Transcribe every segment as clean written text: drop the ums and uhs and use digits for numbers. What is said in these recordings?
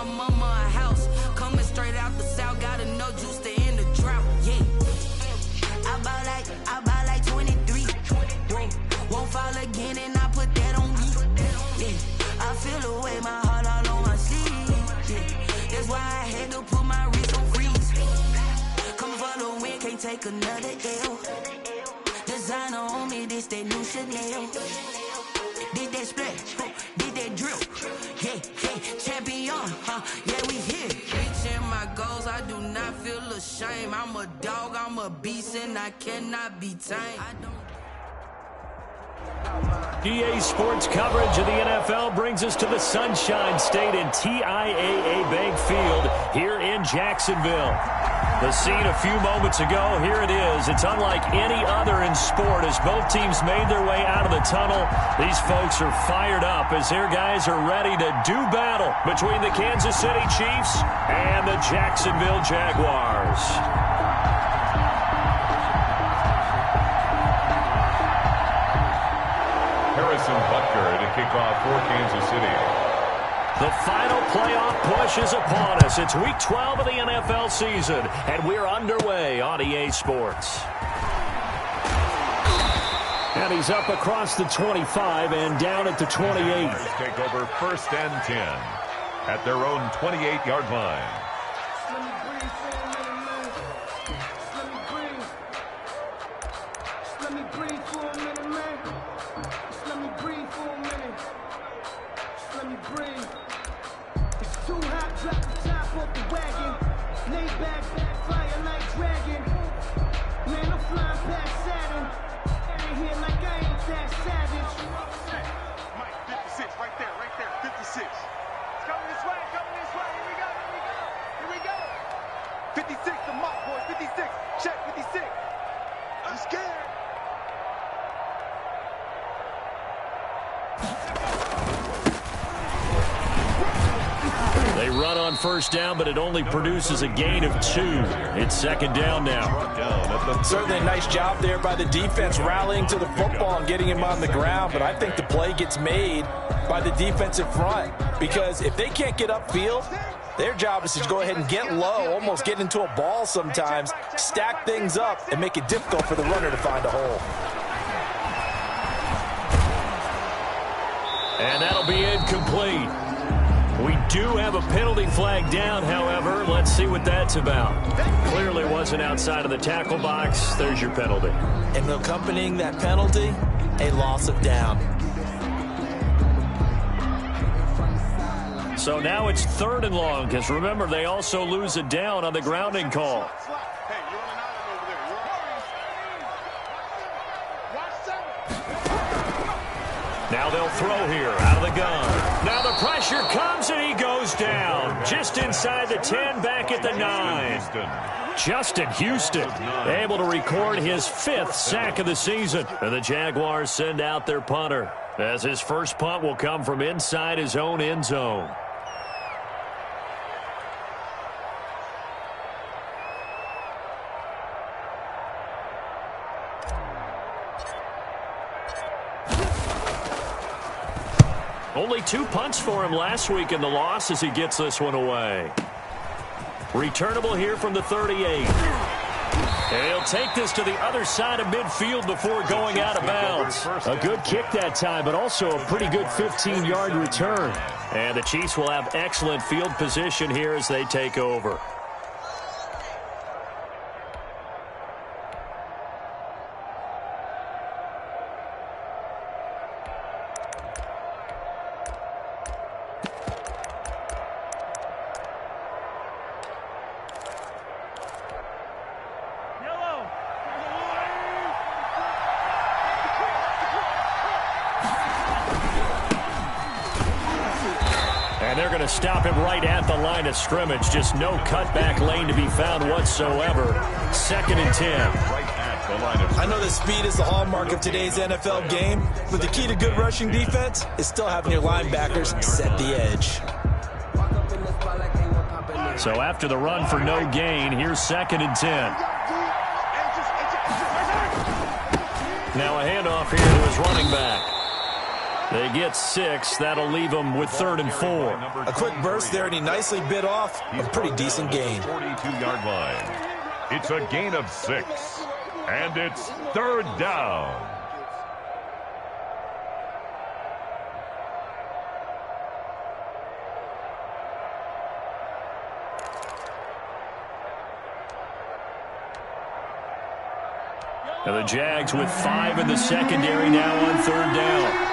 my mama a house. Coming straight out the south, got enough juice to end the drought. Yeah. I buy like 23. Won't fall again, and I put that on me. Yeah. I feel the way, my heart all on my sleeve. Yeah. That's why I had to put my wrist on freeze. Coming for the win, can't take another L. Designer on me, this that new Chanel. Did that splash, did that drip. Yeah, champion, yeah, we here. Reaching my goals, I do not feel ashamed. I'm a dog, I'm a beast, and I cannot be tamed. EA Sports coverage of the NFL brings us to the Sunshine State and TIAA Bank Field here in Jacksonville. The scene a few moments ago, here it is. It's unlike any other in sport as both teams made their way out of the tunnel. These folks are fired up as their guys are ready to do battle between the Kansas City Chiefs and the Jacksonville Jaguars. Harrison Butker to kick off for Kansas City. The final playoff push is upon us. It's Week 12 of the NFL season, and we're underway on EA Sports. And he's up across the 25 and down at the 28. Take over 1st and 10 at their own 28-yard line. They run on 1st down, but it only produces a gain of 2. It's 2nd down now. Certainly a nice job there by the defense rallying to the football and getting him on the ground, but I think the play gets made by the defensive front because if they can't get upfield, their job is to go ahead and get low, almost get into a ball sometimes, stack things up, and make it difficult for the runner to find a hole. And that'll be incomplete. We do have a penalty flag down, however. Let's see what that's about. Clearly wasn't outside of the tackle box. There's your penalty. And accompanying that penalty, a loss of down. So now it's 3rd and long, because remember, they also lose a down on the grounding call. Now they'll throw here out of the gun. Now the pressure comes and he goes down. Just inside the 10, back at the 9. Justin Houston able to record his 5th sack of the season. And the Jaguars send out their punter as his first punt will come from inside his own end zone. Only 2 punts for him last week in the loss as he gets this one away. Returnable here from the 38. And he'll take this to the other side of midfield before going out of bounds. A good kick that time, but also a pretty good 15-yard return. And the Chiefs will have excellent field position here as they take over. And they're going to stop him right at the line of scrimmage. Just no cutback lane to be found whatsoever. 2nd and 10. I know that speed is the hallmark of today's NFL game, but the key to good rushing defense is still having your linebackers set the edge. So after the run for no gain, here's 2nd and 10. Now a handoff here to his running back. They get 6. That'll leave them with 3rd and 4. A quick burst there, and he nicely bit off a pretty decent gain. 42-yard line. It's a gain of 6. And it's 3rd down. And the Jags with 5 in the secondary now on 3rd down.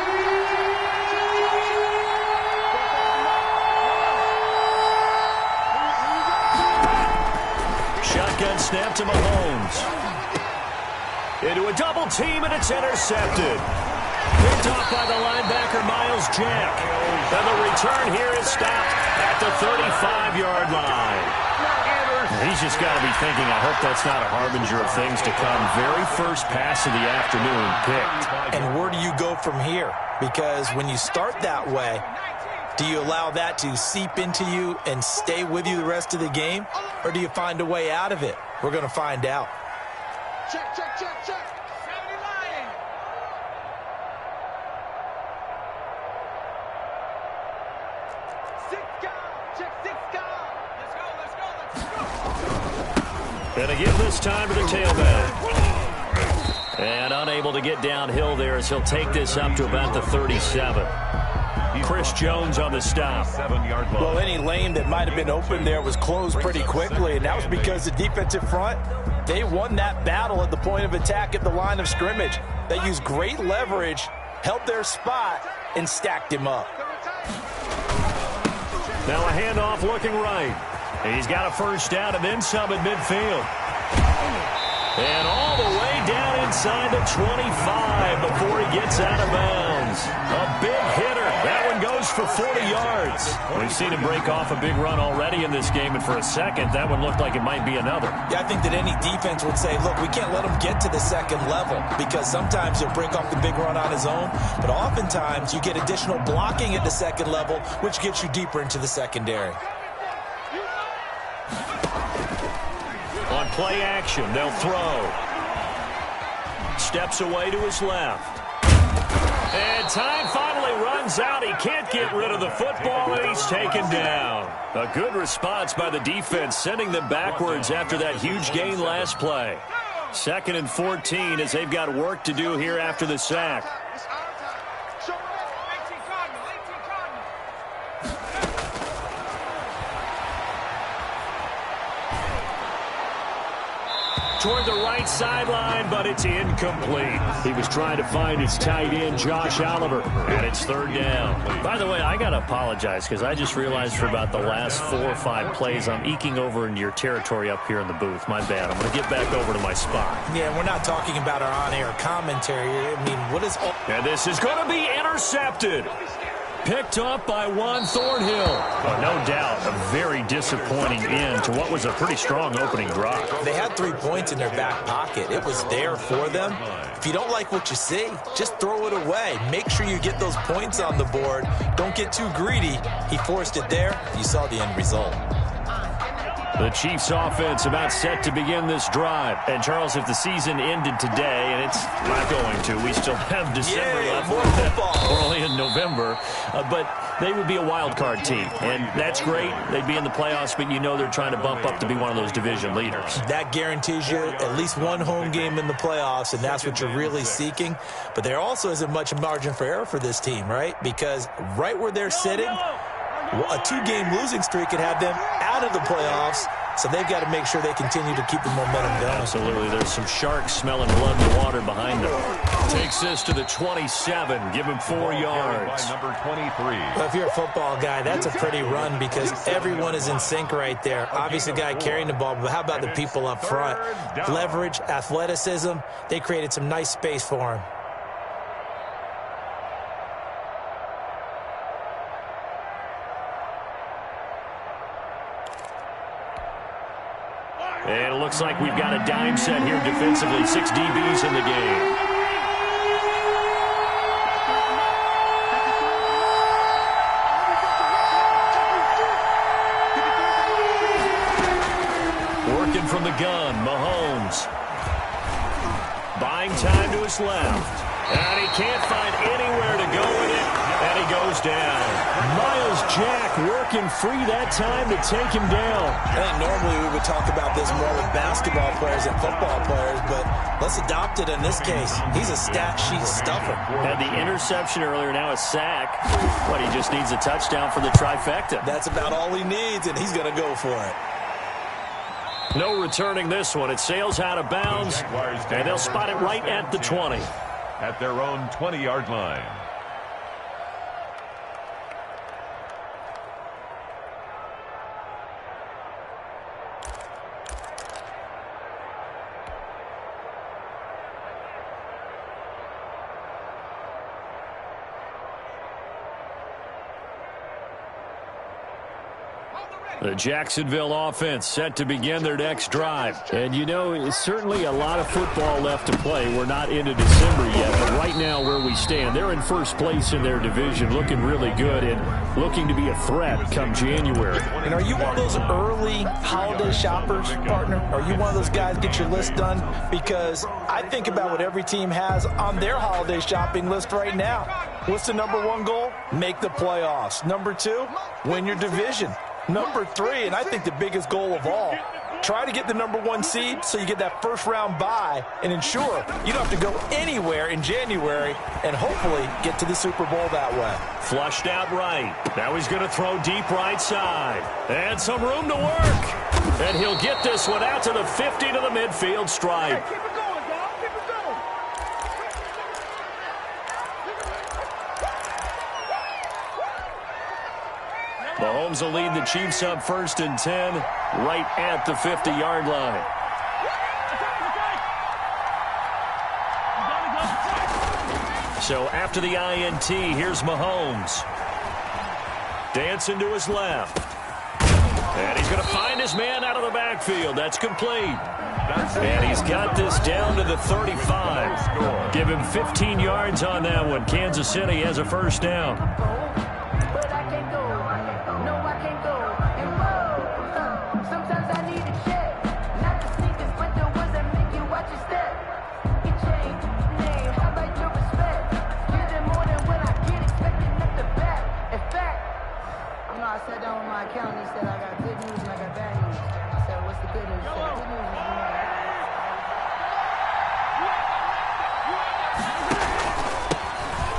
Shotgun snap to Mahomes. Into a double team, and it's intercepted. Picked off by the linebacker, Miles Jack. And the return here is stopped at the 35-yard line. He's just got to be thinking, I hope that's not a harbinger of things to come. Very first pass of the afternoon picked. And where do you go from here? Because when you start that way, do you allow that to seep into you and stay with you the rest of the game? Or do you find a way out of it? We're going to find out. Check, check, check, check. And again this time to the tailback. And unable to get downhill there as he'll take this up to about the 37. Chris Jones on the stop. Well, any lane that might have been open there was closed pretty quickly, and that was because the defensive front, they won that battle at the point of attack at the line of scrimmage. They used great leverage, held their spot, and stacked him up. Now a handoff looking right. He's got a first down and then some at midfield. And all the way down inside the 25 before he gets out of bounds. A big hitter. That one goes for 40 yards. We've seen him break off a big run already in this game, and for a second, that one looked like it might be another. Yeah, I think that any defense would say, look, we can't let him get to the second level, because sometimes he'll break off the big run on his own, but oftentimes you get additional blocking at the second level, which gets you deeper into the secondary. On play action, they'll throw. Steps away to his left. And time finally runs out. He can't get rid of the football, and he's taken down. A good response by the defense, sending them backwards after that huge gain last play. 2nd and 14 as they've got work to do here after the sack. Toward the right sideline, but it's incomplete. He was trying to find his tight end, Josh Oliver, and it's 3rd down. By the way, I got to apologize because I just realized for about the last 4 or 5 plays, I'm eking over into your territory up here in the booth. My bad. I'm going to get back over to my spot. Yeah, we're not talking about our on-air commentary. I mean, what is... And this is going to be intercepted. Picked up by Juan Thornhill. Oh, no doubt a very disappointing end to what was a pretty strong opening drive. They had 3 points in their back pocket. It was there for them. If you don't like what you see, just throw it away. Make sure you get those points on the board. Don't get too greedy. He forced it there. You saw the end result. The Chiefs offense about set to begin this drive. And, Charles, if the season ended today, and it's not going to, we still have December left. More football. We're only in November. But they would be a wild card team. And that's great. They'd be in the playoffs, but you know they're trying to bump up to be one of those division leaders. That guarantees you at least one home game in the playoffs, and that's what you're really seeking. But there also isn't much margin for error for this team, right? Because right where they're sitting, a 2-game losing streak could have them out of the playoffs, so they've got to make sure they continue to keep the momentum going. Absolutely. There's some sharks smelling blood in the water behind them. Takes this to the 27. Give him 4 yards. Number 23. Well, if you're a football guy, that's a pretty run because everyone is in sync right there. Obviously, the guy carrying the ball, but how about the people up front? Leverage, athleticism. They created some nice space for him. And it looks like we've got a dime set here defensively. 6 DBs in the game. Working from the gun, Mahomes. Buying time to his left. And he can't find anywhere to go with it, and he goes down. Miles Jack working free that time to take him down. I think normally we would talk about this more with basketball players and football players, but let's adopt it in this case. He's a stat sheet stuffer. Had the interception earlier, now a sack. But he just needs a touchdown for the trifecta. That's about all he needs, and he's going to go for it. No returning this one. It sails out of bounds, and they'll spot it right at the 20. At their own 20-yard line. The Jacksonville offense set to begin their next drive. And, you know, it's certainly a lot of football left to play. We're not into December yet, but right now where we stand, they're in first place in their division, looking really good and looking to be a threat come January. And are you one of those early holiday shoppers, partner? Are you one of those guys get your list done? Because I think about what every team has on their holiday shopping list right now. What's the number one goal? Make the playoffs. Number two, win your division. Number three, and I think the biggest goal of all, try to get the number one seed so you get that first round bye and ensure you don't have to go anywhere in January and hopefully get to the Super Bowl that way. Flushed out right. Now he's going to throw deep right side. And some room to work. And he'll get this one out to the 50 to the midfield stripe. Keep it going, dog. Keep it going. Mahomes will lead the Chiefs up 1st and 10 right at the 50-yard line. So after the INT, here's Mahomes. Dancing to his left. And he's going to find his man out of the backfield. That's complete. And he's got this down to the 35. Give him 15 yards on that one. Kansas City has a first down.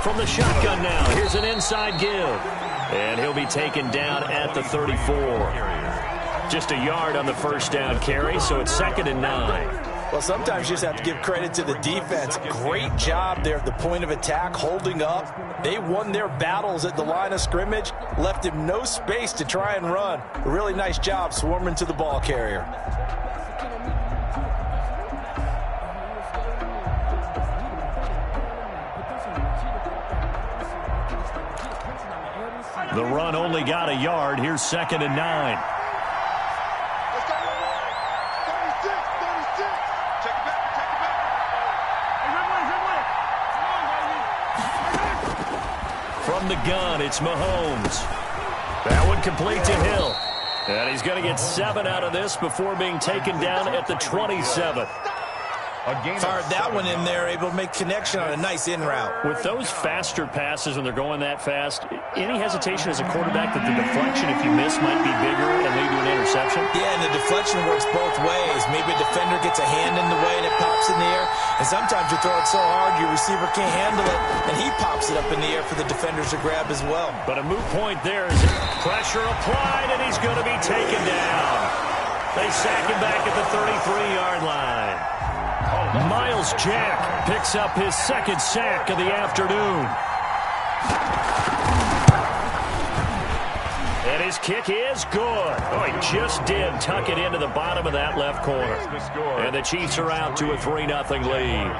From the shotgun now, here's an inside give. And he'll be taken down at the 34. Just a yard on the first down carry, so it's 2nd and 9. Well, sometimes you just have to give credit to the defense. Great job there at the point of attack, holding up. They won their battles at the line of scrimmage, left him no space to try and run. A really nice job swarming to the ball carrier. The run only got a yard. Here's 2nd and 9. Let's go. 36. Check it back. From the gun, it's Mahomes. That one complete to Hill. And he's going to get 7 out of this before being taken down at the 27. Fired that one in there, able to make connection on a nice in route. With those faster passes when they're going that fast, any hesitation as a quarterback that the deflection, if you miss, might be bigger and lead to an interception? Yeah, and the deflection works both ways. Maybe a defender gets a hand in the way and it pops in the air. And sometimes you throw it so hard your receiver can't handle it, and he pops it up in the air for the defenders to grab as well. But a moot point there is pressure applied, and he's going to be taken down. They sack him back at the 33-yard line. Miles Jack picks up his 2nd sack of the afternoon. And his kick is good. Oh, he just did tuck it into the bottom of that left corner. And the Chiefs are out to a 3-0 lead.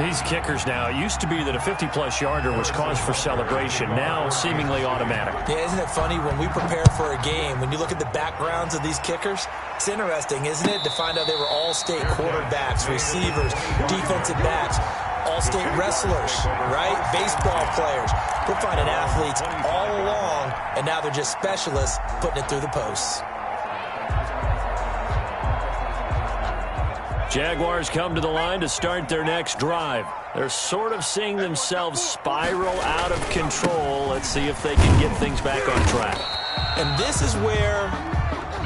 These kickers now, it used to be that a 50-plus yarder was cause for celebration. Now seemingly automatic. Yeah, isn't it funny when we prepare for a game, when you look at the backgrounds of these kickers, it's interesting, isn't it, to find out they were all-state quarterbacks, receivers, defensive backs, all-state wrestlers, right? Baseball players. We're finding athletes all along, and now they're just specialists putting it through the posts. Jaguars come to the line to start their next drive. They're sort of seeing themselves spiral out of control. Let's see if they can get things back on track. And this is where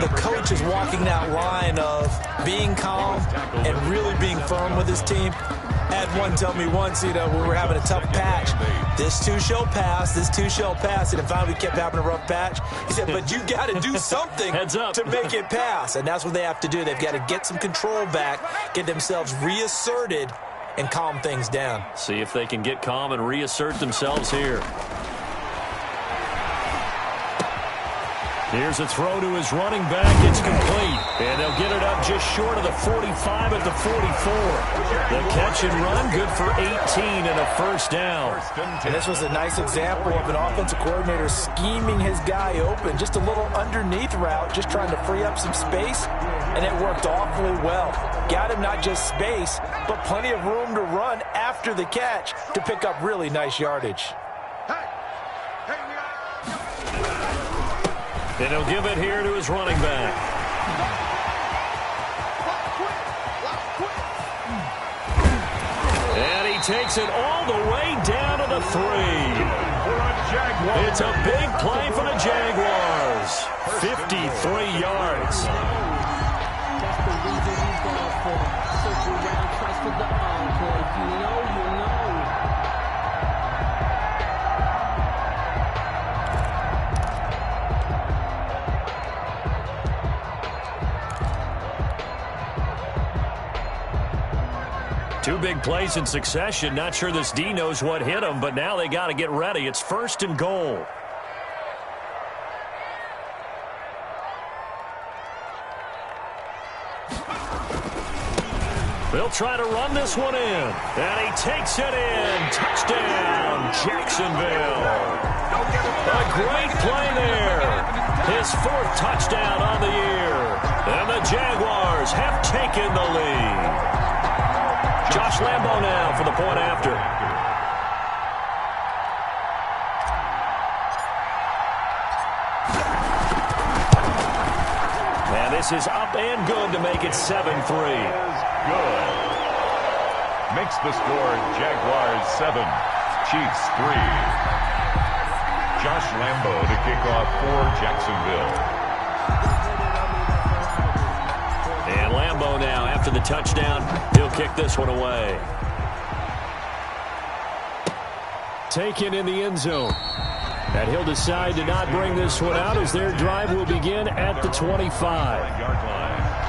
the coach is walking that line of being calm and really being firm with his team. I had one tell me once, when we were having a tough patch, this too shall pass, this too shall pass. And finally we kept having a rough patch. He said, but you got to do something to make it pass. And that's what they have to do. They've got to get some control back, get themselves reasserted, and calm things down. See if they can get calm and reassert themselves here. Here's a throw to his running back. It's complete. And they'll get it up just short of the 45 at the 44. The catch and run, good for 18 and a first down. And this was a nice example of an offensive coordinator scheming his guy open. Just a little underneath route, just trying to free up some space. And it worked awfully well. Got him not just space, but plenty of room to run after the catch to pick up really nice yardage. And he'll give it here to his running back. And he takes it all the way down to the 3. It's a big play for the Jaguars. 53 yards. That's the reason he's gone for. Circle around, trust for the encore. You know, you know. Two big plays in succession. Not sure this D knows what hit him, but now they got to get ready. It's 1st and goal. They'll try to run this one in. And he takes it in. Touchdown, Jacksonville. A great play there. His 4th touchdown on the year. And the Jaguars have taken the lead. Josh Lambo now for the point after. And this is up and good to make it 7-3. Good. Makes the score Jaguars 7, Chiefs 3. Josh Lambo to kick off for Jacksonville. And Lambo now, after the touchdown, he'll kick this one away. Taken in the end zone. And he'll decide to not bring this one out as their drive will begin at the 25-yard line.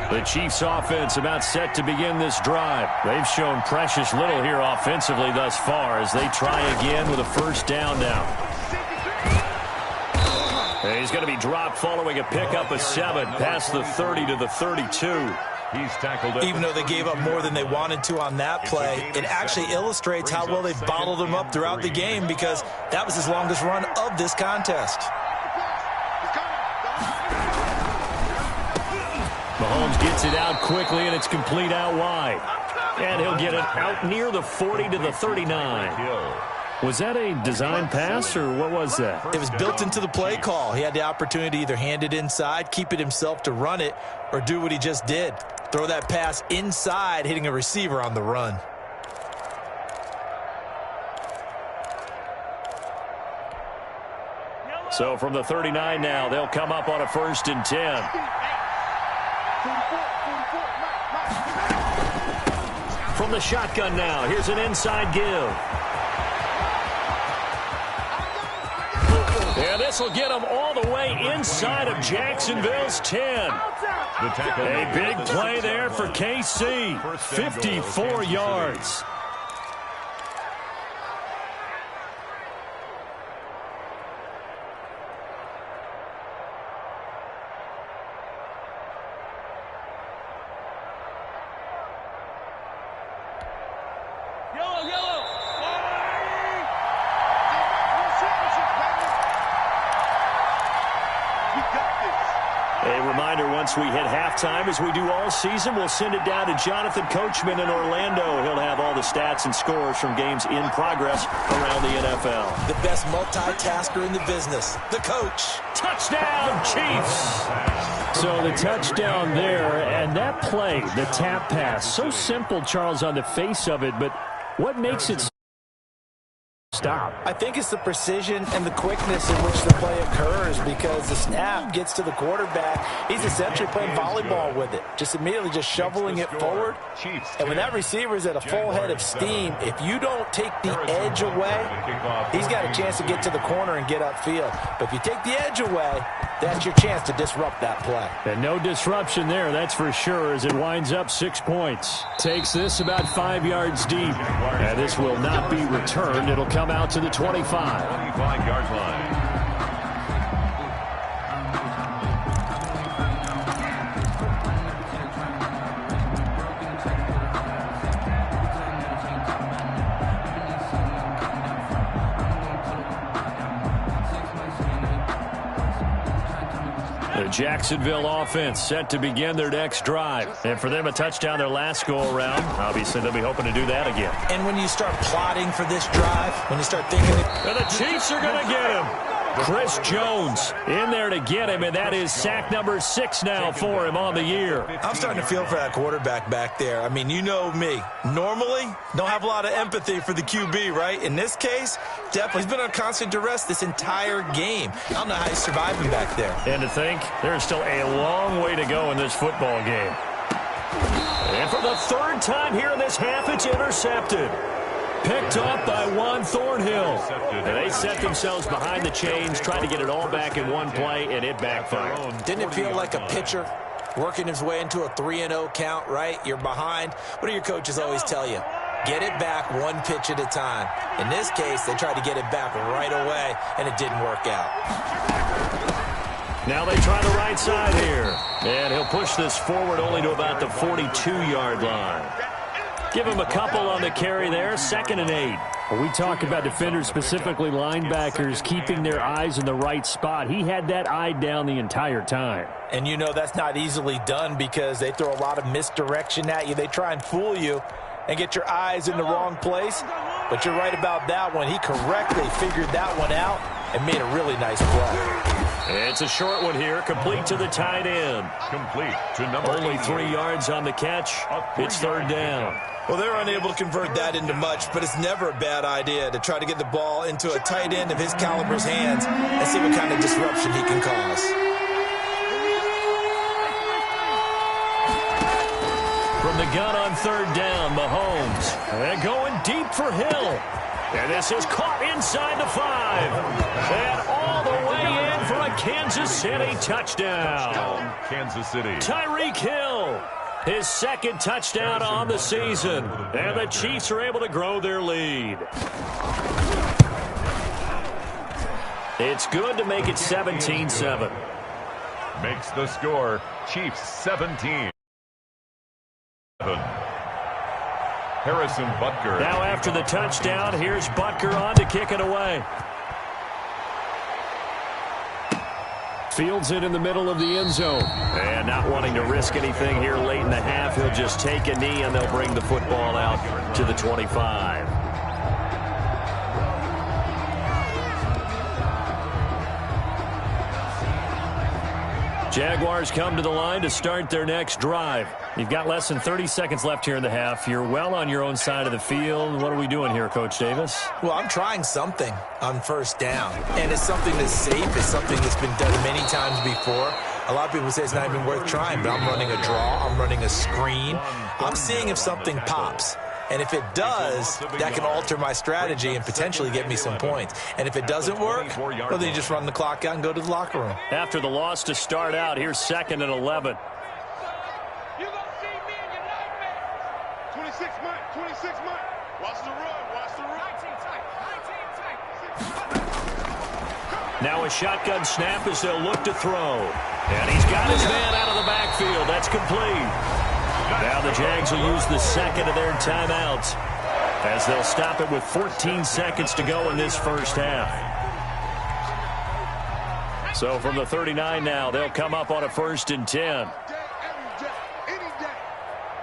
The Chiefs offense about set to begin this drive. They've shown precious little here offensively thus far as they try again with a first down now. And he's going to be dropped following a pickup of 7 past the 30 to the 32. He's tackled. Even though they gave up more than they wanted to on that play, it actually illustrates how well they've bottled them up throughout the game because that was his longest run of this contest. Mahomes gets it out quickly, and it's complete out wide. And he'll get it out near the 40 to the 39. Was that a design pass, or what was that? It was built into the play call. He had the opportunity to either hand it inside, keep it himself to run it, or do what he just did. Throw that pass inside, hitting a receiver on the run. So from the 39 now, they'll come up on a 1st and 10. From the shotgun now, here's an inside give. And this will get them all the way inside of Jacksonville's 10. A big play there for KC. 54 yards. once we hit halftime, as we do all season, we'll send it down to Jonathan Coachman in Orlando. He'll have all the stats and scores from games in progress around the NFL. The best multitasker in the business, the coach. Touchdown, Chiefs! So the touchdown there, and that play, the tap pass, so simple, Charles, on the face of it, but what makes it stop? I think it's the precision and the quickness in which the play occurs, because the snap gets to the quarterback. He's essentially playing volleyball with it, just immediately just shoveling it forward. And when that receiver's at a full head of steam, if you don't take the edge away, he's got a chance to get to the corner and get upfield. But if you take the edge away, that's your chance to disrupt that play. And no disruption there, that's for sure, as it winds up 6 points. Takes this about 5 yards deep. And this will not be returned. It'll come out to the 25. 25-yard line. The Jacksonville offense set to begin their next drive. And for them, a touchdown their last go-around. Obviously, they'll be hoping to do that again. And when you start plotting for this drive, when you start thinking... And the Chiefs are going to get him. Chris Jones in there to get him, and that is sack number 6 now for him on the year. I'm starting to feel for that quarterback back there. I mean, you know me. Normally, don't have a lot of empathy for the QB, right? In this case, definitely. He's been on constant duress this entire game. I don't know how he's surviving back there. And to think, there's still a long way to go in this football game. And for the third time here in this half, it's intercepted. Picked up by Juan Thornhill. And they set themselves behind the chains, trying to get it all back in one play, and it backfired. Didn't it feel like a pitcher working his way into a 3-0 count, right? You're behind. What do your coaches always tell you? Get it back one pitch at a time. In this case, they tried to get it back right away, and it didn't work out. Now they try the right side here. And he'll push this forward only to about the 42-yard line. Give him a couple on the carry there, 2nd and 8. When we talk about defenders, specifically linebackers, keeping their eyes in the right spot, he had that eye down the entire time. And you know that's not easily done because they throw a lot of misdirection at you. They try and fool you and get your eyes in the wrong place. But you're right about that one. He correctly figured that one out and made a really nice play. It's a short one here, complete to the tight end. Complete to number Only 3 yards on the catch. It's 3rd down. Well, they're unable to convert that into much, but it's never a bad idea to try to get the ball into a tight end of his caliber's hands and see what kind of disruption he can cause. From the gun on 3rd down, Mahomes. And going deep for Hill. And this is caught inside the 5. And all the way in for a Kansas City touchdown. Kansas City. Tyreek Hill. His 2nd touchdown on the season. And the Chiefs are able to grow their lead. It's good to make it 17-7. Makes the score Chiefs 17. Harrison Butker. Now after the touchdown, here's Butker on to kick it away. Fields it in the middle of the end zone. And not wanting to risk anything here late in the half, he'll just take a knee and they'll bring the football out to the 25. Jaguars come to the line to start their next drive. You've got less than 30 seconds left here in the half. You're well on your own side of the field. What are we doing here, Coach Davis? Well, I'm trying something on 1st down. And it's something that's safe. It's something that's been done many times before. A lot of people say it's not even worth trying, but I'm running a draw. I'm running a screen. I'm seeing if something pops. And if it does, that can alter my strategy and potentially get me some points. And if it doesn't work, well, then you just run the clock out and go to the locker room. After the loss to start out, here's 2nd and 11. You're going to see me in your nightmare. 26 months, 26 months. Watch the run, watch the run. 19 tight. Now a shotgun snap as they'll look to throw. And he's got his man out of the backfield. That's complete. Now the Jags will use the 2nd of their timeouts as they'll stop it with 14 seconds to go in this 1st half. So from the 39 now, they'll come up on a 1st and 10. Every day, any day.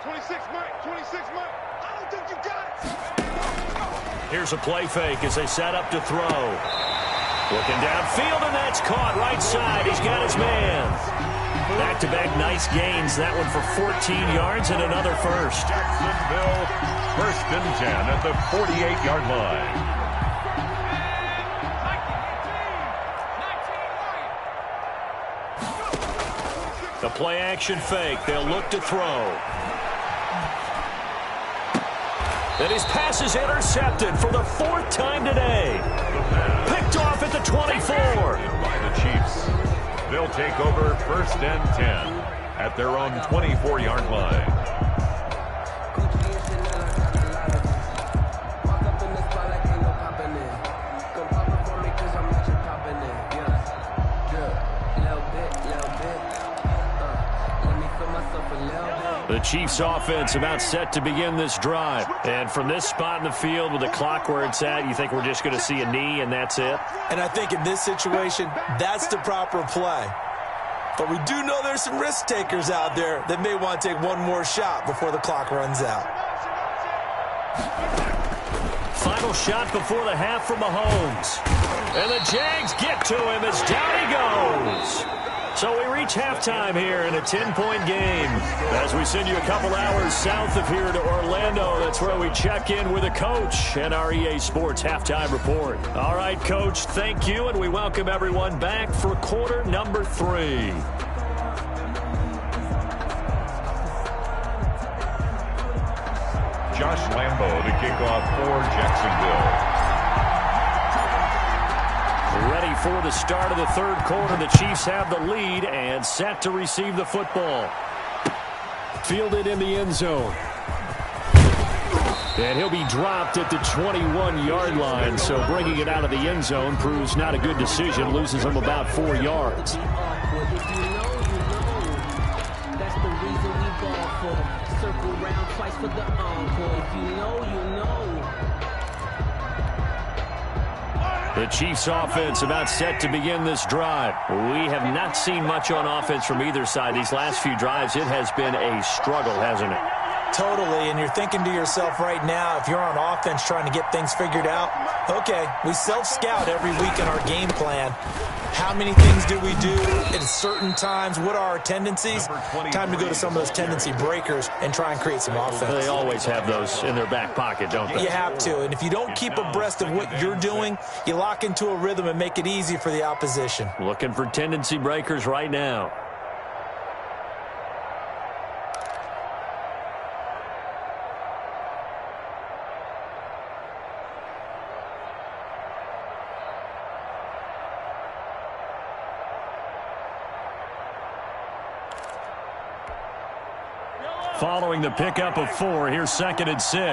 26 Mike, 26 Mike. I don't think you got it. Here's a play fake as they set up to throw. Looking downfield, and that's caught right side. He's got his man. Back-to-back nice gains. That one for 14 yards and another first. Jacksonville, 1st and 10 at the 48-yard line. The play-action fake. They'll look to throw. And his pass is intercepted for the 4th time today. Picked off at the 24. By the Chiefs. They'll take over 1st and 10 at their own 24-yard line. The Chiefs offense about set to begin this drive. And from this spot in the field with the clock where it's at, you think we're just going to see a knee and that's it? And I think in this situation, that's the proper play. But we do know there's some risk takers out there that may want to take one more shot before the clock runs out. Final shot before the half from Mahomes. And the Jags get to him as down he goes. So we reach halftime here in a 10-point game. As we send you a couple hours south of here to Orlando, that's where we check in with a coach and our EA Sports halftime report. All right, Coach, thank you, and we welcome everyone back for quarter number 3. Josh Lambo to kick off for Jacksonville. Ready for the start of the 3rd quarter. The Chiefs have the lead and set to receive the football. Fielded in the end zone. And he'll be dropped at the 21-yard line, so bringing it out of the end zone proves not a good decision. Loses him about 4 yards. That's the reason we ball for. Circle round twice for the encore. If you know, you know. The Chiefs offense about set to begin this drive. We have not seen much on offense from either side. These last few drives, it has been a struggle, hasn't it? Totally, and you're thinking to yourself right now, if you're on offense trying to get things figured out, okay, we self-scout every week in our game plan. How many things do we do at certain times? What are our tendencies? Time to go to some of those tendency breakers and try and create some offense. They always have those in their back pocket, don't they? You have to, and if you don't keep abreast of what you're doing, you lock into a rhythm and make it easy for the opposition. Looking for tendency breakers right now. Following the pickup of 4, here's 2nd and 6. Yellow.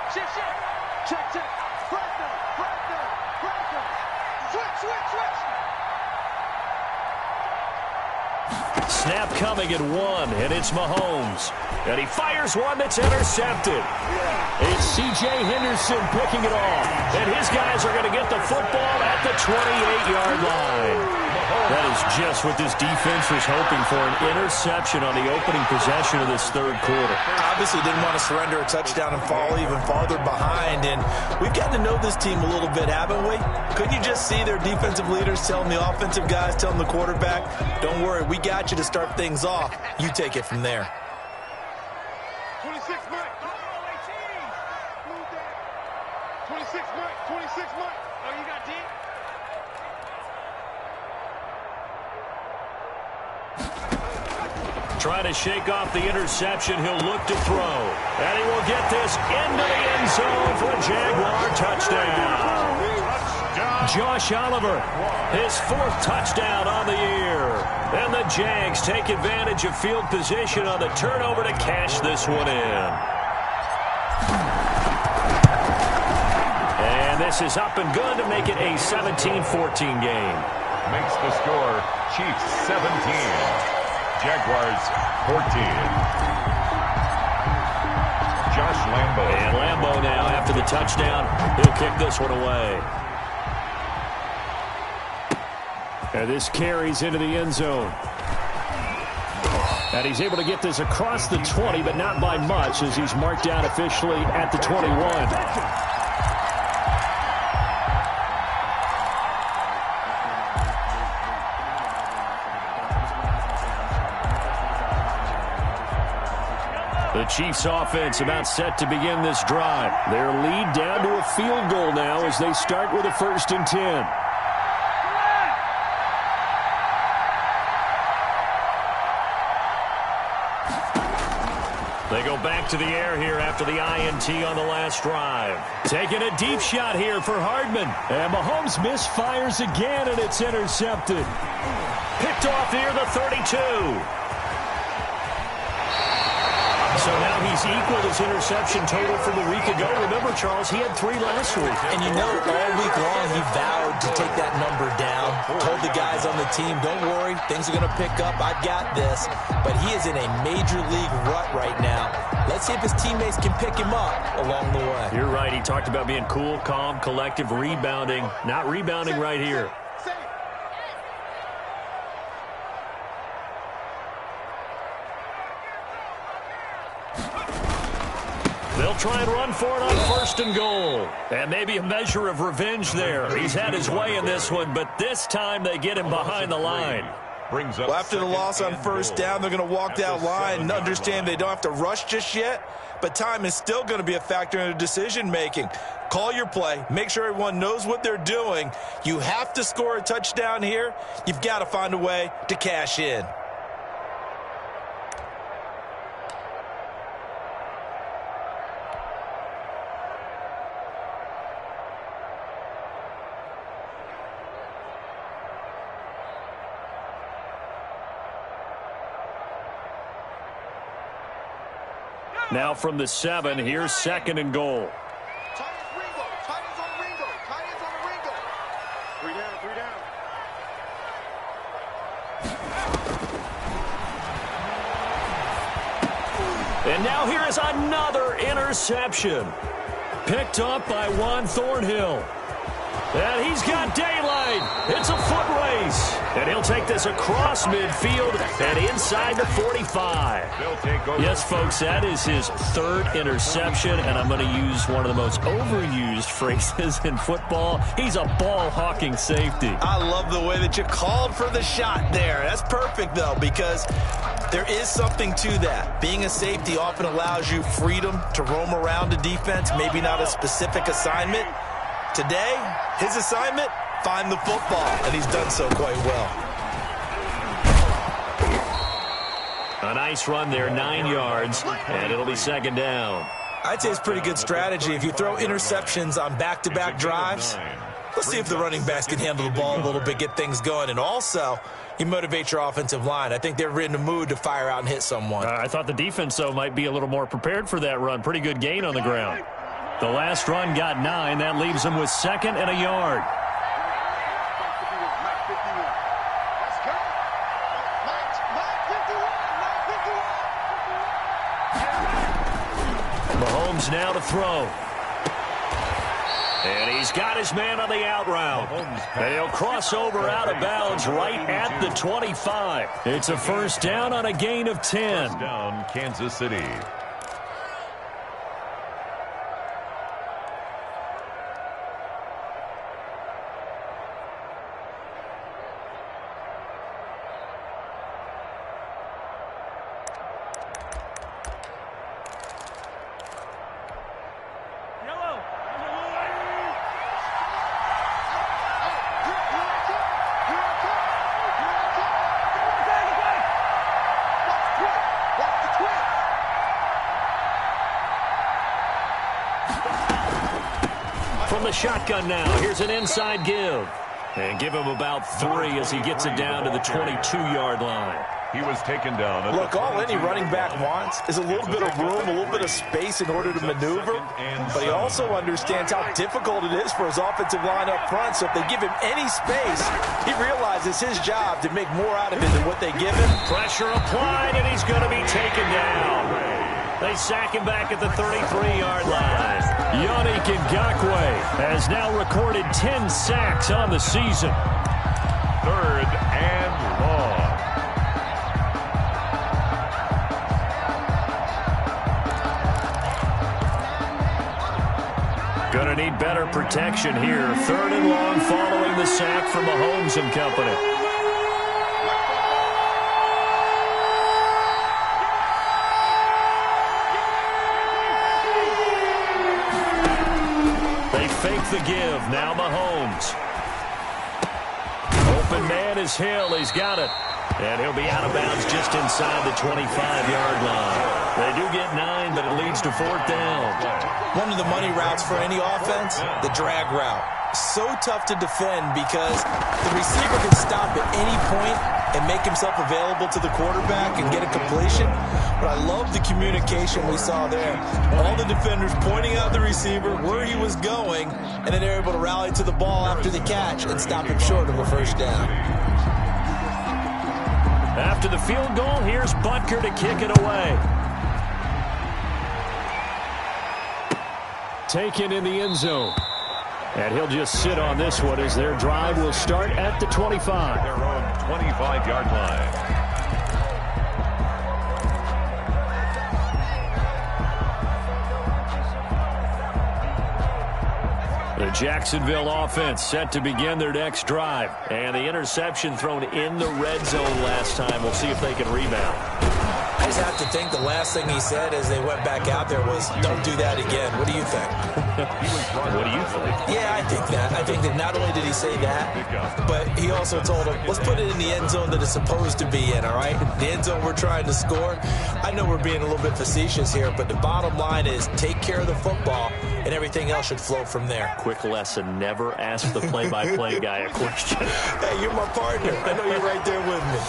Shift. Check. Pressure. Switch. Snap coming at 1, and it's Mahomes. And he fires one that's intercepted. It's C.J. Henderson picking it off. And his guys are going to get the football at the 28-yard line. That is just what this defense was hoping for, an interception on the opening possession of this 3rd quarter. Obviously didn't want to surrender a touchdown and fall even farther behind, and we've gotten to know this team a little bit, haven't we? Couldn't you just see their defensive leaders telling the offensive guys, telling the quarterback, don't worry, we got you to start things off. You take it from there. 26 Mike. 26 Mike. Oh, you got D? Trying to shake off the interception. He'll look to throw. And he will get this into the end zone for a Jaguar touchdown. Josh Oliver, his 4th touchdown on the year. And the Jags take advantage of field position on the turnover to cash this one in. And this is up and good to make it a 17-14 game. Makes the score Chiefs 17. Jaguars 14. Josh Lambo. And Lambo now, after the touchdown, he'll kick this one away. And this carries into the end zone. And he's able to get this across the 20, but not by much, as he's marked down officially at the 21. The Chiefs offense about set to begin this drive. Their lead down to a field goal now as they start with a 1st and 10. They go back to the air here after the INT on the last drive. Taking a deep shot here for Hardman. And Mahomes misfires again, and it's intercepted. Picked off near the 32. So now he's equaled his interception total from a week ago. Remember, Charles, he had 3 last week. And you know, all week long he vowed to take that number down. Told the guys on the team, don't worry, things are going to pick up. I've got this. But he is in a major league rut right now. Let's see if his teammates can pick him up along the way. You're right. He talked about being cool, calm, collective, rebounding. Not rebounding right here. They'll try and run for it on 1st and goal. And maybe a measure of revenge there. He's had his way in this one, but this time they get him behind the line. Well, after the loss on 1st down, they're going to walk that line and understand they don't have to rush just yet, but time is still going to be a factor in the decision-making. Call your play. Make sure everyone knows what they're doing. You have to score a touchdown here. You've got to find a way to cash in. Now from the 7, here's 2nd and goal. Tight ends on Ringo. 3 down, 3 down. And now here is another interception. Picked up by Juan Thornhill. And he's got daylight. It's a foot race. And he'll take this across midfield and inside the 45. Yes, folks, that is his 3rd interception, and I'm going to use one of the most overused phrases in football. He's a ball-hawking safety. I love the way that you called for the shot there. That's perfect, though, because there is something to that. Being a safety often allows you freedom to roam around a defense, maybe not a specific assignment. Today, his assignment, find the football, and he's done so quite well. A nice run there, 9 yards, and it'll be 2nd down. I'd say it's pretty good strategy. If you throw interceptions on back-to-back drives, let's see if the running backs can handle the ball a little bit, get things going, and also you motivate your offensive line. I think they're in the mood to fire out and hit someone. I thought the defense, though, might be a little more prepared for that run. Pretty good gain on the ground. The last run got 9. That leaves them with 2nd and a yard. Mahomes now to throw. And he's got his man on the out route. And he'll cross over out of bounds right at the 25. It's a 1st down on a gain of 10. 1st down, Kansas City. From the shotgun now, here's an inside give. And give him about 3 as he gets it down to the 22-yard line. He was taken down. Look, all any running back wants is a little bit of room, a little bit of space in order to maneuver. But he also understands how difficult it is for his offensive line up front. So if they give him any space, he realizes his job to make more out of it than what they give him. Pressure applied, and he's going to be taken down. They sack him back at the 33-yard line. Yannick Ngakoue has now recorded 10 sacks on the season. 3rd and long. Going to need better protection here. 3rd and long following the sack from Mahomes and company. They fake the give. Now Mahomes. Open man is Hill. He's got it. And he'll be out of bounds just inside the 25-yard line. They do get 9, but it leads to 4th down. One of the money routes for any offense, the drag route. So tough to defend because the receiver can stop at any point and make himself available to the quarterback and get a completion. But I love the communication we saw there. All the defenders pointing out the receiver, where he was going, and then they're able to rally to the ball after the catch and stop him short of a 1st down. After the field goal, here's Butker to kick it away. Taken in the end zone. And he'll just sit on this one as their drive will start at the 25. Their own 25-yard line. The Jacksonville offense set to begin their next drive. And the interception thrown in the red zone last time. We'll see if they can rebound. I just have to think the last thing he said as they went back out there was, don't do that again. What do you think? What do you think? Yeah, I think that. I think that not only did he say that, but he also told him, let's put it in the end zone that it's supposed to be in, all right? The end zone we're trying to score. I know we're being a little bit facetious here, but the bottom line is take care of the football, and everything else should flow from there. Quick lesson, never ask the play-by-play guy a question. Hey, you're my partner. I know you're right there with me.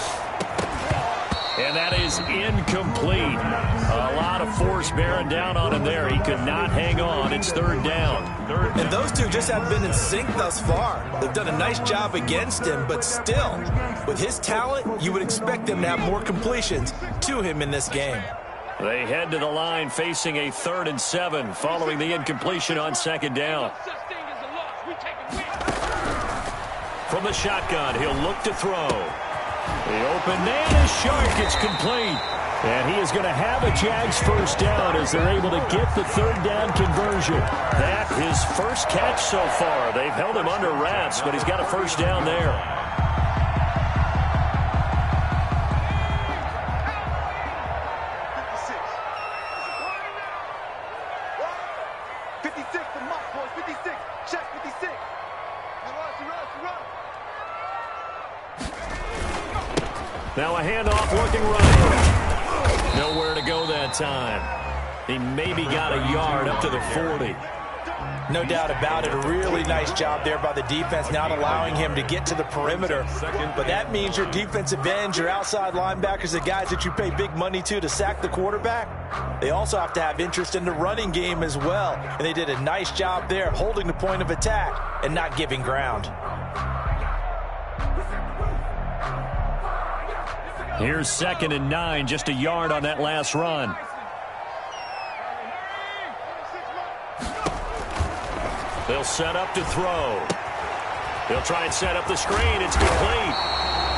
And that is incomplete. A lot of force bearing down on him there. He could not hang on. It's 3rd down. And those two just haven't been in sync thus far. They've done a nice job against him, but still, with his talent, you would expect them to have more completions to him in this game. They head to the line facing a 3rd and 7 following the incompletion on 2nd down. From the shotgun, he'll look to throw. The open man is Shark. It's complete. And he is going to have a Jags 1st down as they're able to get the 3rd down conversion. That his first catch so far. They've held him under wraps, but he's got a 1st down there. Now a handoff looking right. Nowhere to go that time. He maybe got a yard up to the 40. No doubt about it. A really nice job there by the defense, not allowing him to get to the perimeter. But that means your defensive ends, your outside linebackers, the guys that you pay big money to sack the quarterback, they also have to have interest in the running game as well. And they did a nice job there holding the point of attack and not giving ground. Here's 2nd and 9, just a yard on that last run. They'll set up to throw. They'll try and set up the screen. It's complete.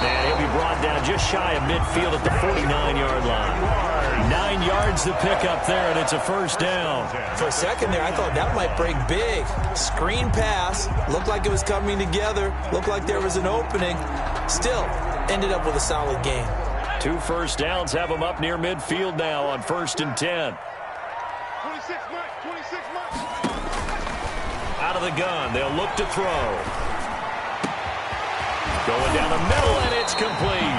And he'll be brought down just shy of midfield at the 49-yard line. 9 yards to pick up there, and it's a 1st down. For a second there, I thought that might break big. Screen pass. Looked like it was coming together. Looked like there was an opening. Still, ended up with a solid game. 2 1st downs have them up near midfield now on 1st and 10. 26 months. Out of the gun, they'll look to throw. Going down the middle, and it's complete.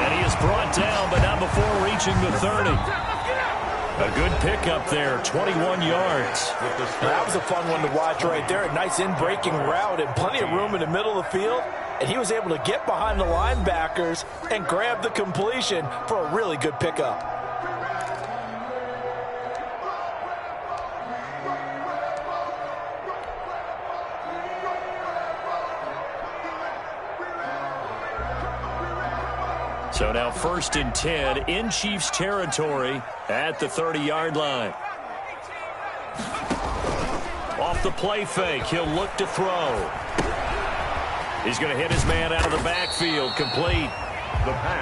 And he is brought down, but not before reaching the 30. A good pickup there, 21 yards. That was a fun one to watch right there. A nice in-breaking route and plenty of room in the middle of the field. And he was able to get behind the linebackers and grab the completion for a really good pickup. So now 1st and 10 in Chiefs territory at the 30-yard line. Off the play fake, he'll look to throw. He's going to hit his man out of the backfield, complete.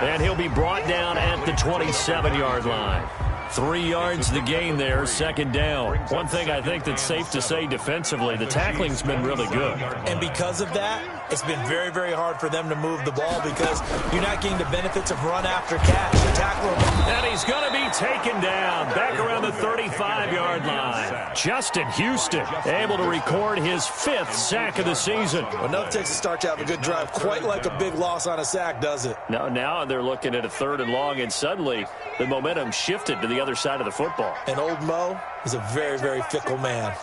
And he'll be brought down at the 27-yard line. 3 yards the gain there, second down. One thing I think that's safe to say defensively, the tackling's been really good. And because of that, it's been very, very hard for them to move the ball because you're not getting the benefits of run after catch. You tackle him. And he's going to be taken down back around the 35-yard line. Justin Houston able to record his 5th sack of the season. Well, enough takes to start to have a good drive, quite like a big loss on a sack, does it? Now they're looking at a 3rd and long, and suddenly the momentum shifted to the other side of the football. And old Mo is a very, very fickle man.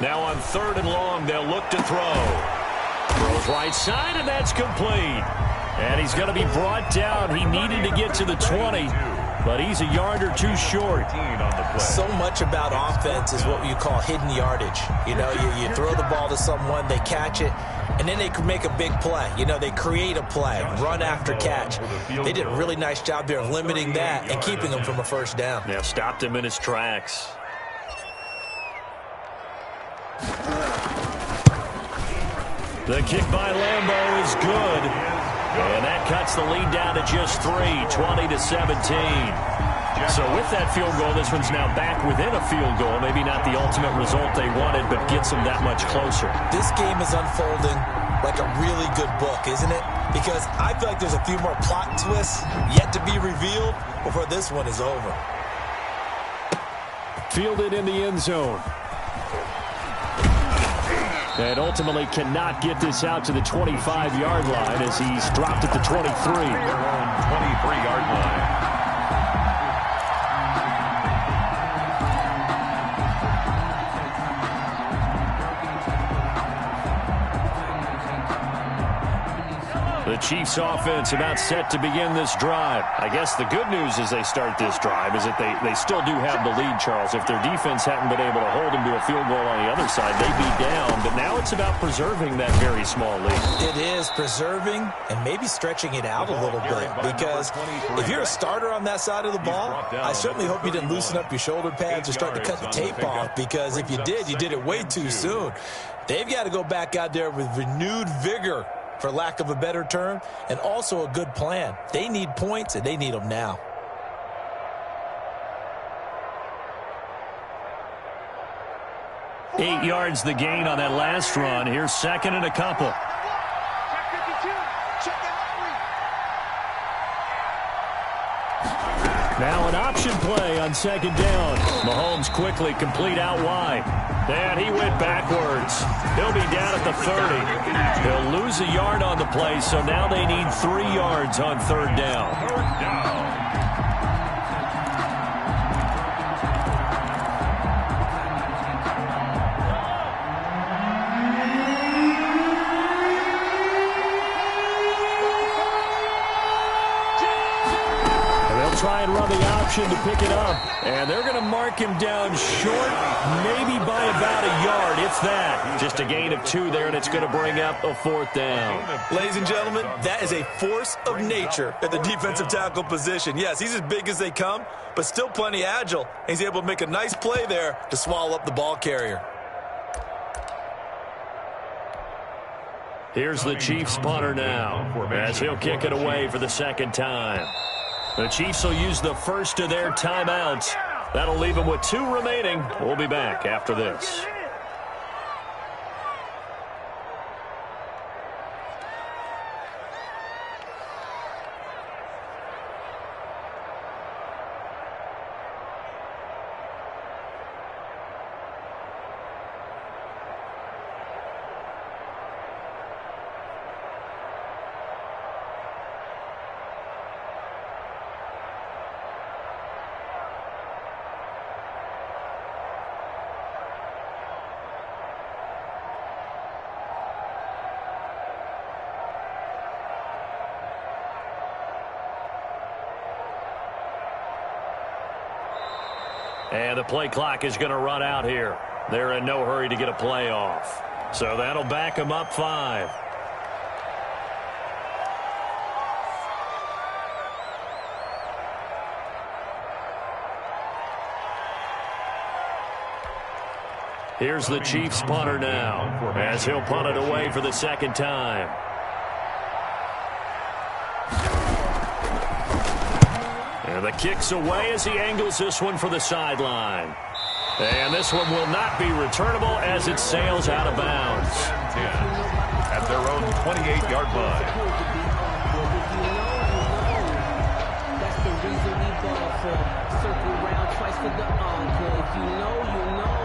Now on 3rd and long, they'll look to throw. Throws right side, and that's complete. And he's going to be brought down. He needed to get to the 20, but he's a yard or 2 short. So much about offense is what you call hidden yardage. You know, you throw the ball to someone, they catch it, and then they can make a big play. You know, they create a play, run after catch. They did a really nice job there of limiting that and keeping him from a first down. Yeah, stopped him in his tracks. The kick by Lambeau is good. And that cuts the lead down to just 3, 20-17. So with that field goal, this one's now back within a field goal. Maybe not the ultimate result they wanted, but gets them that much closer. This game is unfolding like a really good book, isn't it? Because I feel like there's a few more plot twists yet to be revealed before this one is over. Fielded in the end zone. And ultimately cannot get this out to the 25-yard line as he's dropped at the 23. Their own 23-yard line. The Chiefs offense about set to begin this drive. I guess the good news as they start this drive is that they still do have the lead, Charles. If their defense hadn't been able to hold them to a field goal on the other side, they'd be down. But now it's about preserving that very small lead. It is preserving and maybe stretching it out a little bit. Because if you're a starter on that side of the ball, I certainly hope you didn't loosen up your shoulder pads or start to cut the tape off. Because if you did it way too soon. They've got to go back out there with renewed vigor, for lack of a better term, and also a good plan. They need points, and they need them now. Eight yards the gain on that last run. Here's 2nd and a couple. Now an option play on 2nd down. Mahomes quickly complete out wide. And he went backwards. He'll be down at the 30. He'll lose a yard on the play, so now they need 3 yards on 3rd down. Try and run the option to pick it up. And they're going to mark him down short, maybe by about a yard, if that. Just a gain of 2 there, and it's going to bring up a 4th down. Ladies and gentlemen, that is a force of nature at the defensive tackle position. Yes, he's as big as they come, but still plenty agile. He's able to make a nice play there to swallow up the ball carrier. Here's the Chiefs punter now, as he'll kick it away for the 2nd time. The Chiefs will use the first of their timeouts. That'll leave them with 2 remaining. We'll be back after this. And the play clock is going to run out here. They're in no hurry to get a play off. So that'll back them up 5. Here's the Chiefs punter now, as he'll punt it away for the second time. And the kick's away as he angles this one for the sideline. And this one will not be returnable as it sails out of bounds. 10 at their own 28-yard line. That's the reason we ball for. Circle round twice for the encore. If you know, you know.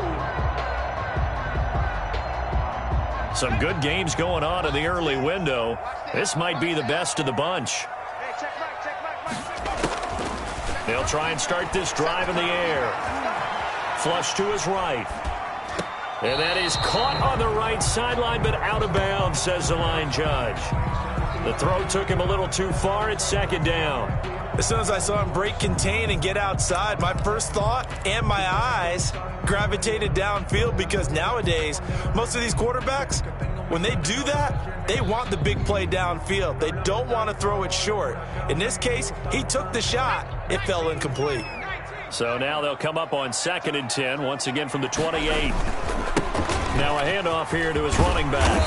Some good games going on in the early window. This might be the best of the bunch. They'll try and start this drive in the air. Flush to his right. And that is caught on the right sideline, but out of bounds, says the line judge. The throw took him a little too far. It's second down. As soon as I saw him break contain and get outside, my first thought and my eyes gravitated downfield, because nowadays, most of these quarterbacks, when they do that, they want the big play downfield. They don't want to throw it short. In this case, he took the shot. It fell incomplete. So now they'll come up on 2nd and 10, once again from the 28. Now a handoff here to his running back.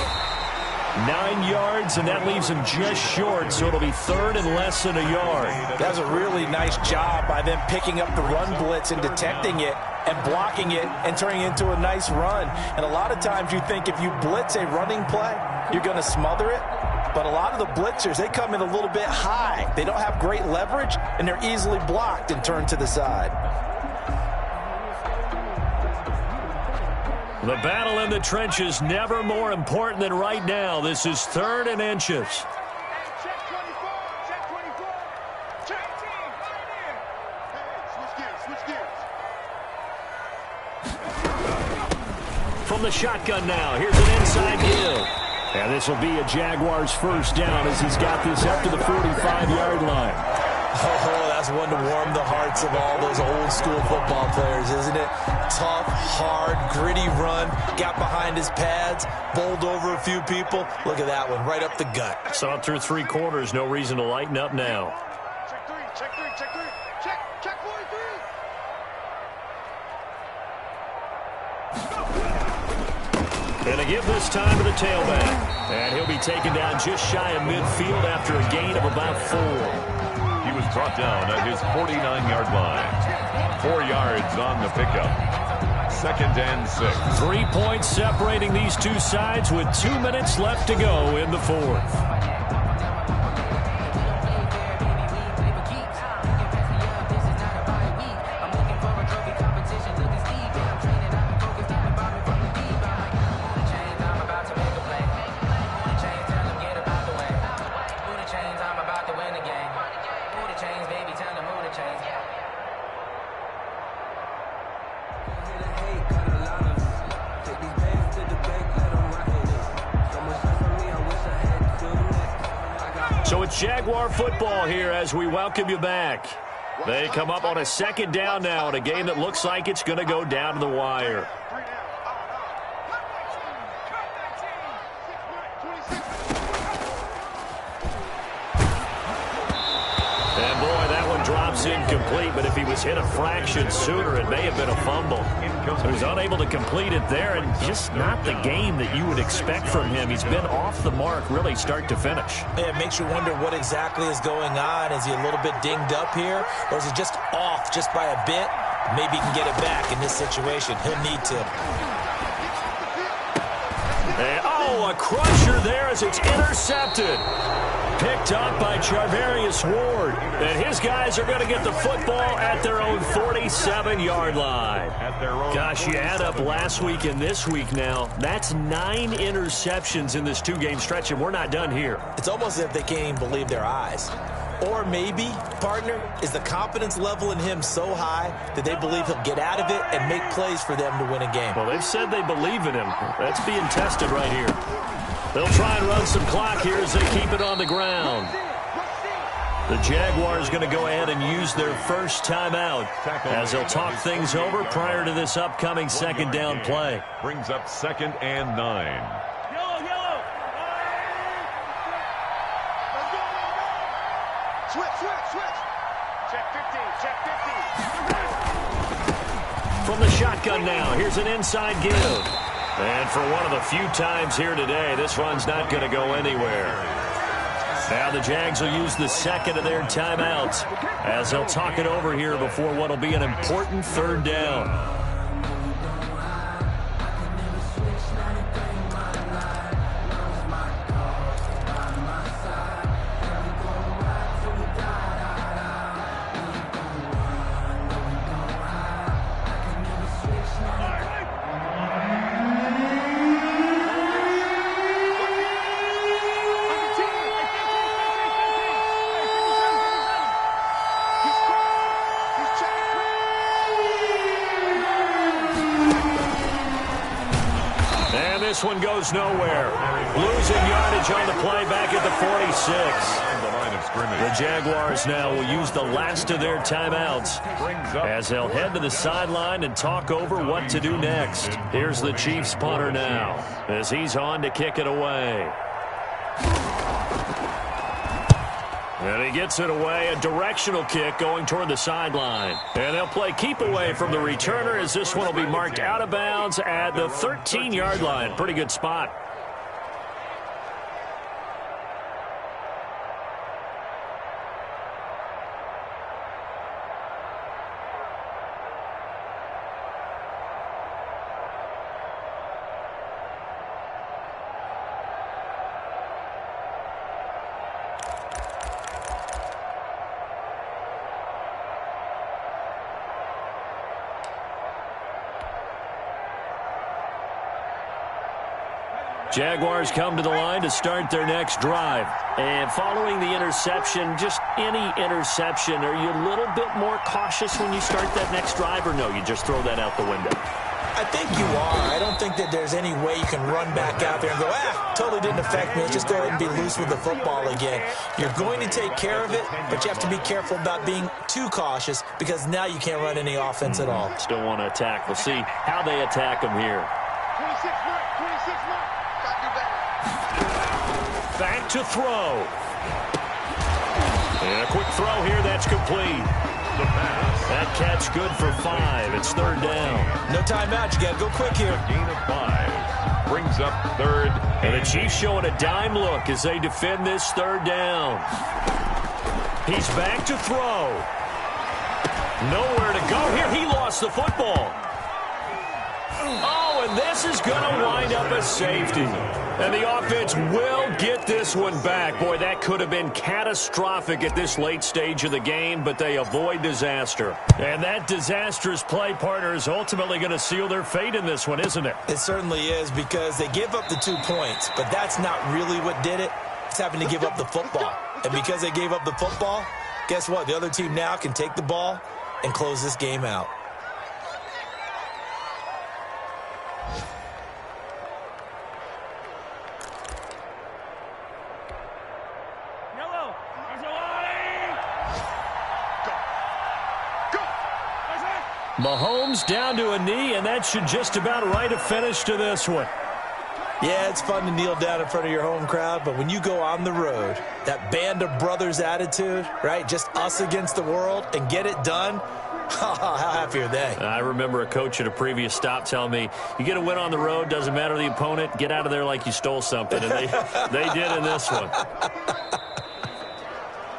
9 yards, and that leaves him just short, so it'll be 3rd and less than a yard. That was a really nice job by them picking up the run blitz and detecting it and blocking it and turning it into a nice run. And a lot of times you think if you blitz a running play, you're going to smother it. But a lot of the blitzers, they come in a little bit high. They don't have great leverage, and they're easily blocked and turned to the side. The battle in the trenches never more important than right now. This is 3rd and inches. Check 24, check 24, check team, switch gears. From the shotgun now, here's an inside give. And this will be a Jaguars first down as he's got this up to the 45-yard line. Oh, that's one to warm the hearts of all those old school football players, isn't it? Tough, hard, gritty run, got behind his pads, bowled over a few people. Look at that one, right up the gut. Saw it through 3 quarters, no reason to lighten up now. Check 3, check 3, check 3, check 43. And a give this time to the tailback. And he'll be taken down just shy of midfield after a gain of about 4. He was brought down at his 49-yard line. 4 yards on the pickup. 2nd and 6. 3 points separating these two sides with 2 minutes left to go in the 4th. So it's Jaguar football here as we welcome you back. They come up on a 2nd down now in a game that looks like it's going to go down to the wire. And boy, that one drops incomplete, but if he was hit a fraction sooner, it may have been a fumble. So he's unable to complete it there, and just not the game that you would expect from him. He's been off the mark really start to finish. Yeah, it makes you wonder what exactly is going on. Is he a little bit dinged up here, or is he just off just by a bit? Maybe he can get it back in this situation. He'll need to. And, oh, a crusher there as it's intercepted. Picked up by Charvarius Ward. And his guys are going to get the football at their own 47-yard line. Gosh, you add up last week and this week now. That's 9 interceptions in this 2-game stretch, and we're not done here. It's almost as if they can't even believe their eyes. Or maybe, partner, is the confidence level in him so high that they believe he'll get out of it and make plays for them to win a game. Well, they've said they believe in him. That's being tested right here. They'll try and run some clock here as they keep it on the ground. The Jaguars going to go ahead and use their first timeout as they'll talk things over prior to this upcoming 2nd down play. Brings up 2nd and 9. Yellow. Switch. Check 15, check 15. from the shotgun now. Here's an inside give. And for one of the few times here today, this run's not going to go anywhere. Now the Jags will use the second of their timeouts as they'll talk it over here before what will be an important third down. This one goes nowhere. Losing yardage on the play back at the 46. The Jaguars now will use the last of their timeouts as they'll head to the sideline and talk over what to do next. Here's the Chiefs punter now as he's on to kick it away. And he gets it away, a directional kick going toward the sideline. And they'll play keep away from the returner as this one will be marked out of bounds at the 13-yard line. Pretty good spot. Jaguars come to the line to start their next drive. And following the interception, just any interception, are you a little bit more cautious when you start that next drive, or no, you just throw that out the window? I think you are. I don't think that there's any way you can run back out there and go, totally didn't affect me. Let's just go ahead and be loose with the football again. You're going to take care of it, but you have to be careful about being too cautious because now you can't run any offense at all. Still want to attack. We'll see how they attack them here. 26 mark. Back to throw. And a quick throw here. That's complete. That catch good for 5. It's third down. No timeout. You got to go quick here. Gain of 5. Brings up third. And the Chiefs showing a dime look as they defend this third down. He's back to throw. Nowhere to go here. He lost the football. Oh, and this is going to wind up a safety. And the offense will get this one back. Boy, that could have been catastrophic at this late stage of the game, but they avoid disaster. And that disastrous play, partner, is ultimately going to seal their fate in this one, isn't it? It certainly is because they give up the 2 points, but that's not really what did it. It's having to give up the football. And because they gave up the football, guess what? The other team now can take the ball and close this game out. Mahomes down to a knee, and that should just about write a finish to this one. Yeah, it's fun to kneel down in front of your home crowd, but when you go on the road, that band of brothers attitude, right, just us against the world, and get it done, how happy are they? I remember a coach at a previous stop telling me, you get a win on the road, doesn't matter the opponent, get out of there like you stole something, and they did in this one.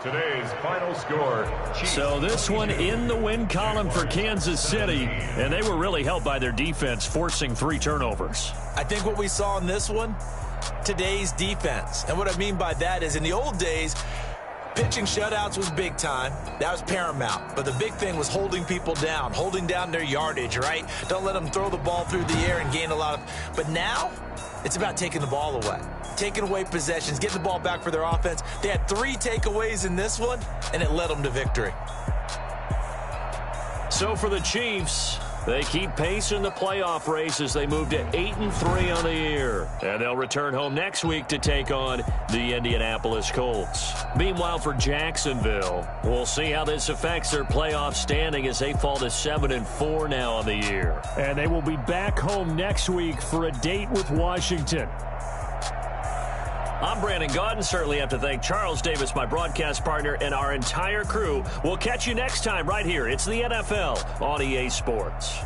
Today's final score. So this one in the win column for Kansas City, and they were really helped by their defense, forcing 3 turnovers. I think what we saw in this one, today's defense. And what I mean by that is in the old days, pitching shutouts was big time. That was paramount. But the big thing was holding people down, holding down their yardage, right? Don't let them throw the ball through the air and gain a lot of... But now, it's about taking the ball away. Taking away possessions, getting the ball back for their offense. They had 3 takeaways in this one, and it led them to victory. So for the Chiefs, they keep pace in the playoff race as they move to 8-3 on the year. And they'll return home next week to take on the Indianapolis Colts. Meanwhile, for Jacksonville, we'll see how this affects their playoff standing as they fall to 7-4 now on the year. And they will be back home next week for a date with Washington. I'm Brandon Gaudin. Certainly have to thank Charles Davis, my broadcast partner, and our entire crew. We'll catch you next time right here. It's the NFL on EA Sports.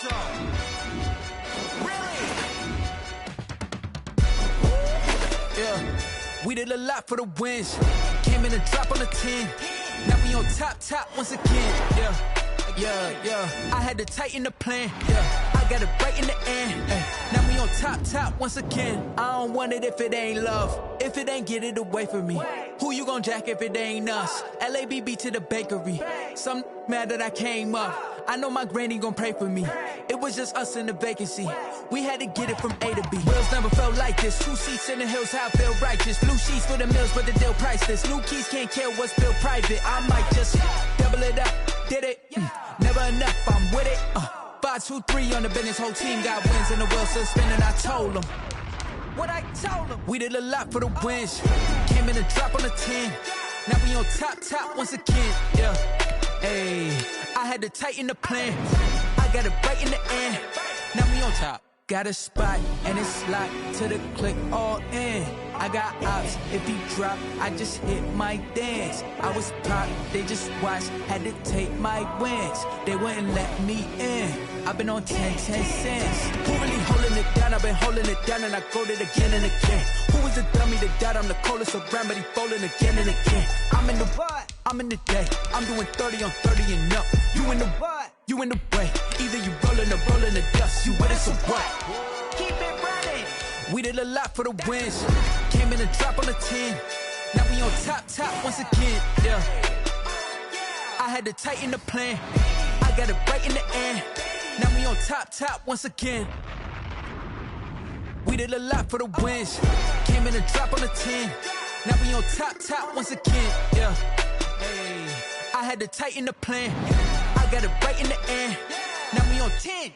zone. Really? Yeah, we did a lot for the wins. Came in a drop on the 10. Now we on top once again. Yeah. I had to tighten the plan. Yeah, I got it right in the end. Now we on top once again. I don't want it if it ain't love. If it ain't, get it away from me. Who you gon' jack if it ain't us? LABB to the bakery. Some mad that I came up. I know my granny gon' pray for me. It was just us in the vacancy. We had to get it from A to B. Wheels never felt like this. 2 seats in the hills, how I feel righteous. Blue sheets for the mills, but the deal priceless. New keys can't care what's built private. I might just double it up. Did it? Never enough, I'm with it. 5, 2, 3 on the business. Whole team got wins and the wheels still spinning. I told them what I told them. We did a lot for the wins. Came in a drop on the 10. Now we on top once again. Yeah. Hey, I had to tighten the plan. I got it right in the end. Now we on top. Got a spot and it's locked to the click all in. I got ops, if he drop, I just hit my dance. I was pop, they just watched, had to take my wins. They wouldn't let me in. I've been on 10 cents. Who really holding it down? I've been holding it down and I go it again and again. Who was the dummy that died? I'm the coldest around, but he falling again and again. I'm in the what? I'm in the day. I'm doing 30 on 30 and up. You in the what? You in the way. Either you rolling or rolling the dust. You with us or what? Keep it running. We did a lot for the wins. Came in a drop on the 10. Now we on top once again. Yeah. I had to tighten the plan. I got it right in the end. Now we on top once again. We did a lot for the wins. Came in a drop on the 10. Now we on top once again. Yeah. Hey, I had to tighten the plan. I got it right in the end. Now we on 10.